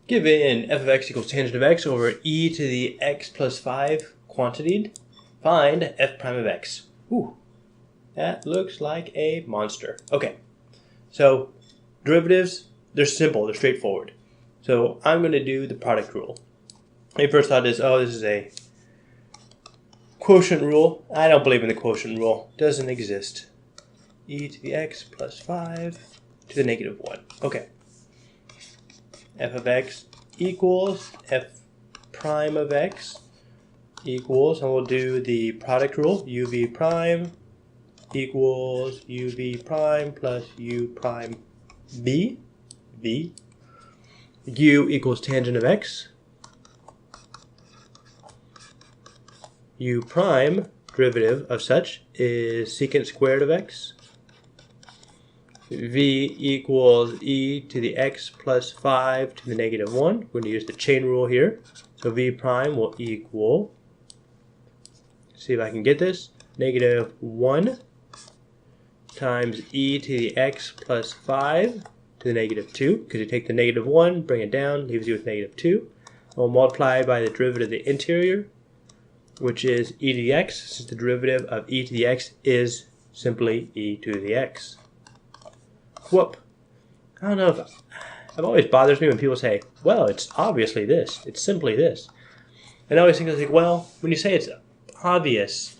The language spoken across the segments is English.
Given f of x equals tangent of x over e to the x plus 5 quantity, find f prime of x. Ooh, that looks like a monster. Okay, so derivatives, they're simple, they're straightforward. So I'm going to do the product rule. My first thought is, oh, this is a quotient rule. I don't believe in the quotient rule. It doesn't exist. E to the x plus 5 to the negative 1. Okay. F of x equals f prime of x equals, and we'll do the product rule, uv prime equals uv prime plus u prime v, u equals tangent of x, u prime derivative of such is secant squared of x, v equals e to the x plus 5 to the negative 1. We're going to use the chain rule here. So v prime will equal, see if I can get this, negative 1 times e to the x plus 5 to the negative 2. Because you take the negative 1, bring it down, leaves you with negative 2. We'll multiply by the derivative of the interior, which is e to the x, since the derivative of e to the x is simply e to the x. Whoop. I don't know if it always bothers me when people say, well, it's obviously this. It's simply this. And I always think, like, well, when you say it's obvious,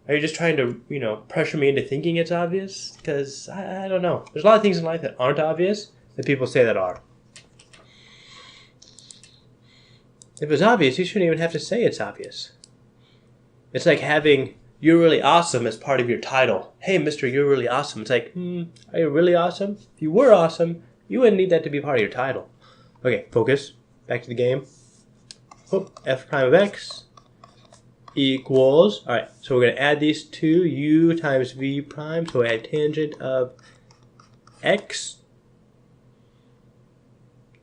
are you just trying to, pressure me into thinking it's obvious? Because I don't know. There's a lot of things in life that aren't obvious that people say that are. If it's obvious, you shouldn't even have to say it's obvious. It's like having "you're really awesome" as part of your title. Hey, mister, you're really awesome. It's like, are you really awesome? If you were awesome, you wouldn't need that to be part of your title. Okay, focus. Back to the game. F prime of x equals, alright, so we're going to add these two, u times v prime, so we have tangent of x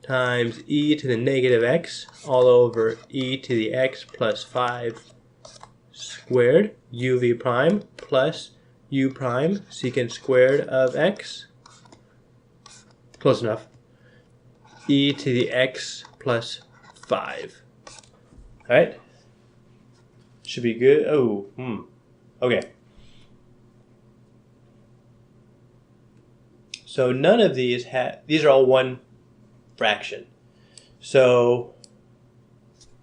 times e to the negative x all over e to the x plus 5 squared uv prime plus u prime secant squared of x, close enough, e to the x plus 5. Alright, should be good. Okay. So none of these these are all one fraction. So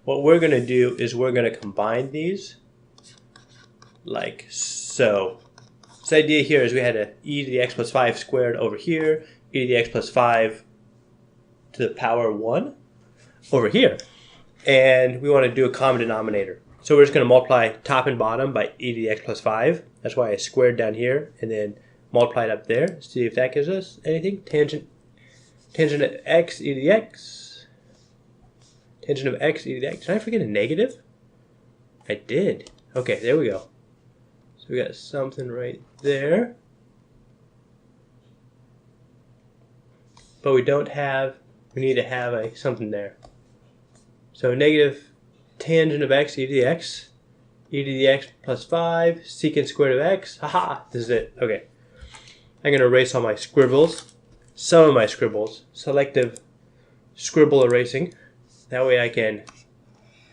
what we're going to do is we're going to combine these like so. This idea here is we had a e to the x plus 5 squared over here, e to the x plus 5 to the power 1 over here. And we want to do a common denominator. So we're just going to multiply top and bottom by e to the x plus 5. That's why I squared down here and then multiplied up there. See if that gives us anything. Tangent of x e to the x. Tangent of x e to the x. Did I forget a negative? I did. Okay, there we go. So we got something right there. But we need to have something there. So negative tangent of x e to the x, e to the x plus 5, secant squared of x. Haha, this is it. Okay. I'm going to erase all my scribbles. Some of my scribbles. Selective scribble erasing. That way I can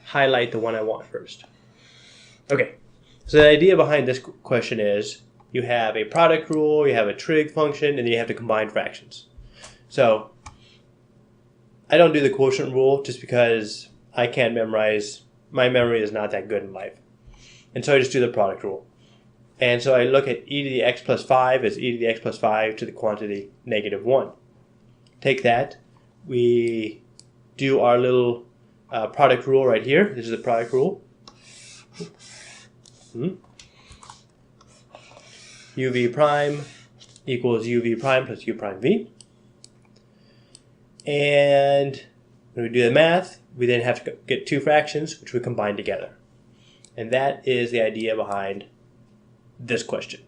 highlight the one I want first. Okay. So the idea behind this question is you have a product rule, you have a trig function, and then you have to combine fractions. So I don't do the quotient rule just because I can't memorize. My memory is not that good in life. And so I just do the product rule. And so I look at e to the x plus 5 as e to the x plus 5 to the quantity negative 1. Take that. We do our little product rule right here. This is the product rule. uv prime equals uv prime plus u prime v. And when we do the math, we then have to get two fractions, which we combine together. And that is the idea behind this question.